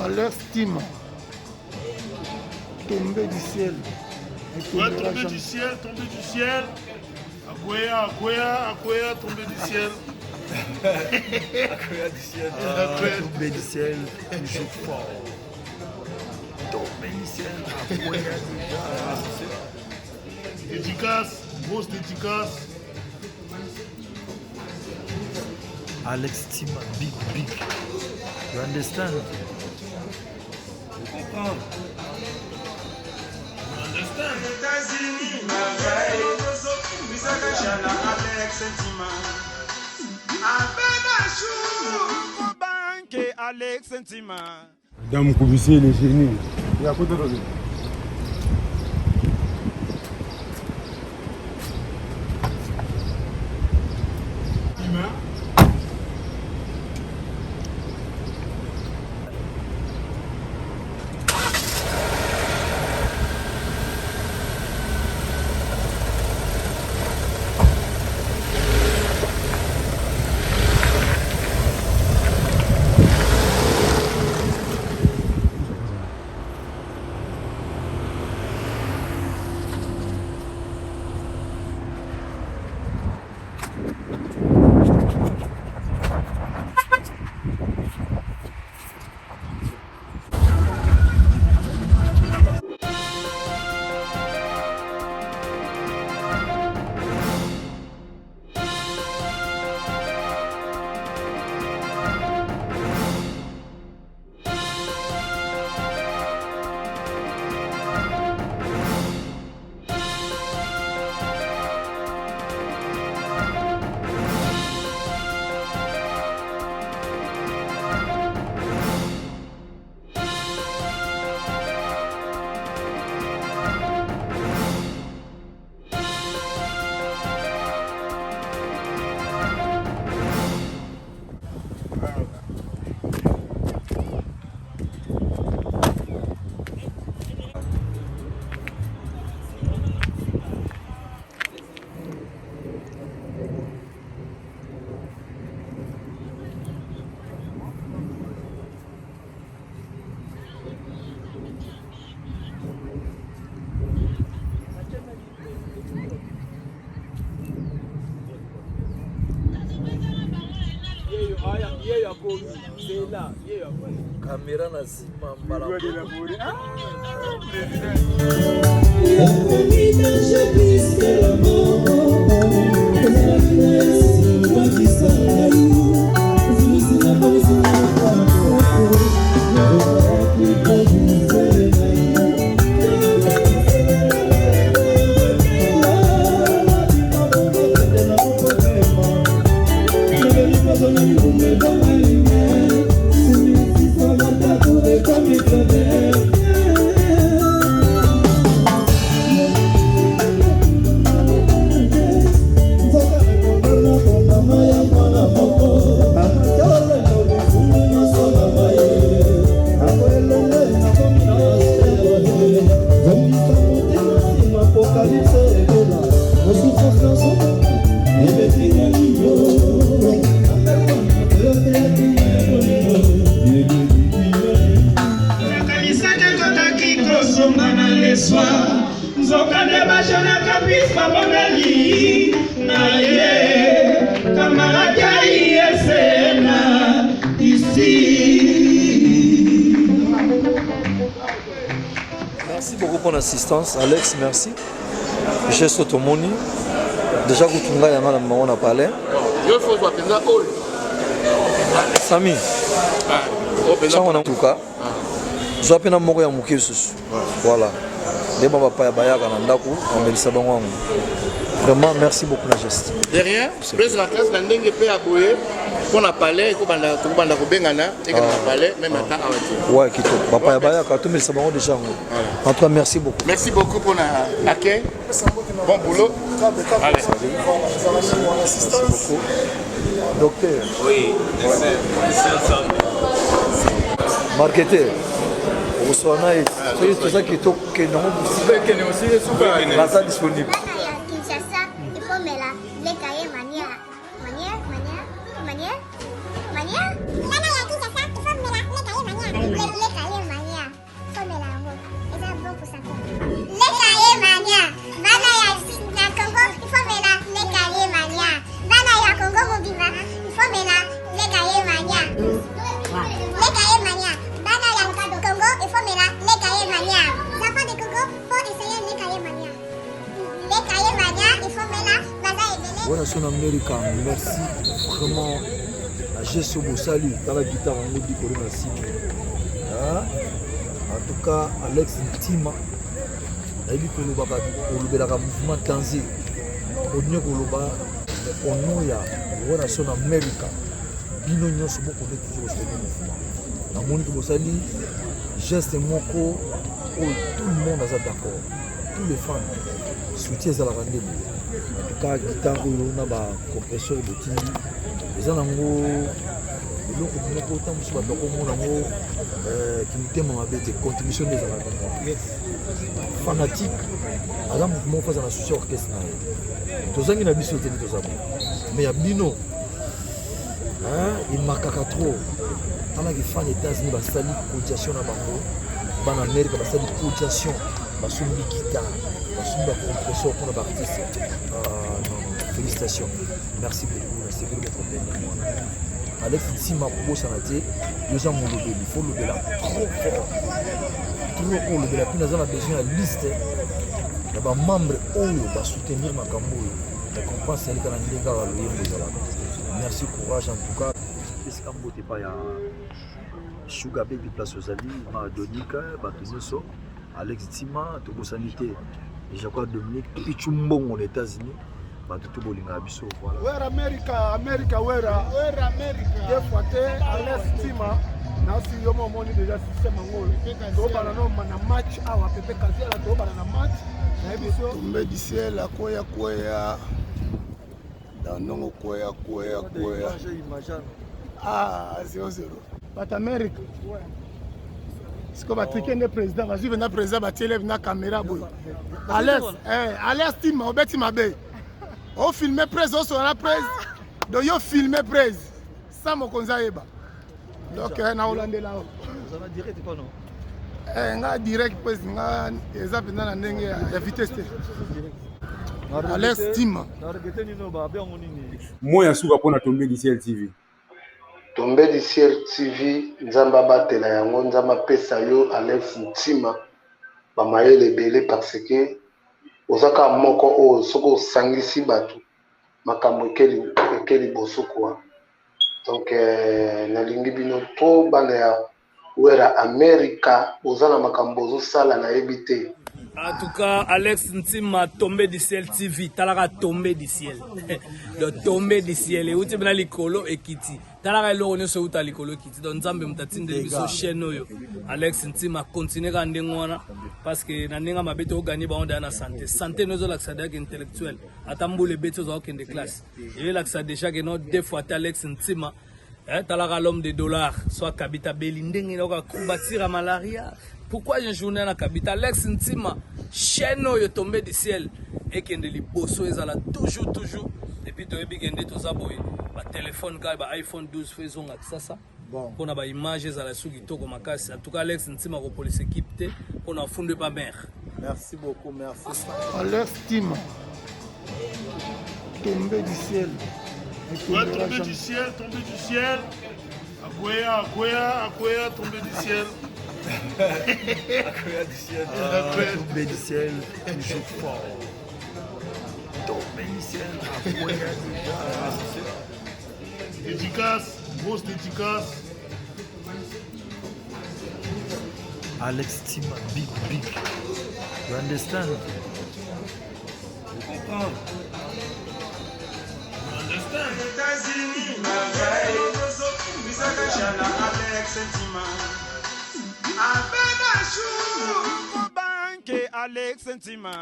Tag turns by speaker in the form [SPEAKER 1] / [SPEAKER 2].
[SPEAKER 1] Alex Tima. Tombé du ciel.
[SPEAKER 2] Ouais, tombé du ciel, tombé du ciel. Akoya, tombé du ciel.
[SPEAKER 1] Akoya du ciel. Tombé du ciel. Toujours fort. Tombé du ciel. Akoya déjà.
[SPEAKER 2] Dédicace, grosse dédicace.
[SPEAKER 1] Alex Tima, big. You understand?
[SPEAKER 2] Je comprends. You understand?
[SPEAKER 3] Alex Sentima.
[SPEAKER 4] Dame Koubissi, les génies. Il y a quoi de rôle?
[SPEAKER 1] Caméra nazima mbala. Merci beaucoup pour l'assistance, Alex, merci. J'ai Sotomoni. Déjà, que tu m'as dit, on a parlé. Sami. On a en tout cas. Je vais vous montrer un mot. Voilà. Vraiment, merci beaucoup, la geste.
[SPEAKER 2] Derrière, presse la classe, la ndenge pe aboye, qu'on a parlé, qu'on a bengana, et qu'on a parlé, même à temps.
[SPEAKER 1] Ouais, qui tout. Papa ya baya, quand tout le monde déjà. En tout cas, merci beaucoup.
[SPEAKER 2] Merci beaucoup pour l'accueil. Bon boulot. Allez.
[SPEAKER 1] Merci beaucoup. Docteur.
[SPEAKER 5] Oui,
[SPEAKER 1] marketeur. C'est tout ça qui est disponible.
[SPEAKER 6] Il faut me la décailler manière. Manière.
[SPEAKER 1] Voilà son Amérique, merci vraiment. J'ai ce beau salut, dans la guitare, on dit qu'on a signé. En tout cas, Alex Ntima, il a dit que le mouvement dansé. Au nom il y a voilà son Amérique. Bino nyonso boko de toujours ce mouvement. Na moni que bosali geste moko où tout le monde est d'accord. Tous les fans soutiennent la rendez-vous. En tout cas, guitare on a ba compresseur de tini. Les anango donc on a autant de choses qui nous témoignent avec des contributions des fanatiques. À un mouvement face à la société orchestre. Tous les gens qui ont sauté tous les mais il y a Bino. Il marque trop. Quand les fans des États-Unis ont fait une cotisation en Amérique, ils ont fait une cotisation. Ils ont fait une guitare, ils ont fait une compresseur pour les artistes. Félicitations. Merci beaucoup. Merci beaucoup. Alex Ntima pour Sanate, les gens m'ont levé. Il faut lever là trop fort. Trop haut lever là. Puis nous avons besoin de la liste. Il y a des membres qui vont soutenir ma campagne. Je comprends que c'est le cas de merci, courage en tout cas. Qu'est-ce qu'on peut pas y a Sugar Baby Place aux Ali, Donika, Batunoso, Alex Ntima, Togo Sanité, et je crois Dominique, Pichumbon aux États-Unis.
[SPEAKER 4] Where America, where America. Des fois, Alex Ntima, nasi yomo moni déjà système angolo. Tobana no mana match awa pepe kazi ala tobana na match. Na ebiso tombe du ciel akoya. Non koya. Ah, 0-0. But America. C'est comme triquer le président, vas-y venir président ba télé na caméra boy. Alex Ntima obeti mabe. On filme presse, on sera presse. Donc yo filme presse. Ça mo konza yeba. Donc na Hollande là.
[SPEAKER 1] Ça va direct pas non?
[SPEAKER 4] Nga direct presse nga exemple na ndenge ya vitesse. Alex Ntima.
[SPEAKER 5] Moi ya suka pona Tombé du Ciel TV.
[SPEAKER 7] Tombé du Ciel TV nzamba batela yango nzamba pesa yo Alex Ntima ba mayele belé parce que ozaka moko o soko sangisi batu makambo ekeli boso kwa. Donc nalingi bino to bana ya wera America ozana makambo zo sala na ebité.
[SPEAKER 8] En tout cas, Alex Ntima Tombé du Ciel TV, Talara Tombé du Ciel. Le Tombé du Ciel. Et où tu es l'icolo et Kitty. Talara l'on est sur l'icolo Kitty. Donc, Zambé m'tatine de biso chaîne. Alex Ntima continue à ndengwana parce que nandenga mabete au gagner ba on santé. Santé nous l'accès intellectuel. Atambo les bêtes aux aucun de classe. Et l'accès déjà que nous deux fois Alex Ntima. Talara l'homme de dollars, soit Kabita Belindeng et combattre la malaria. Pourquoi j'ai journée à Kabita Alex Ntima, chaîne est tombé du ciel et qu'il y a des bossos, ils ont toujours. Et puis, tu as vu qu'il y a des téléphone, iPhone 12, faisons ça. Bon. On a des images, ils ont la souki, en tout cas, Alex Ntima, pour les équipes, on a fondé pas mère.
[SPEAKER 1] Merci beaucoup, merci.
[SPEAKER 4] Alex Ntima, tombé du ciel.
[SPEAKER 9] Ouais, tombé du ciel. Akoya, tombé du ciel.
[SPEAKER 1] Tombé du ciel, toujours fort. Tombé du ciel,
[SPEAKER 9] Dédicace, grosse dédicace.
[SPEAKER 1] Alex Ntima, big. You understand?
[SPEAKER 9] Vous comprenez?
[SPEAKER 3] Alex Ntima.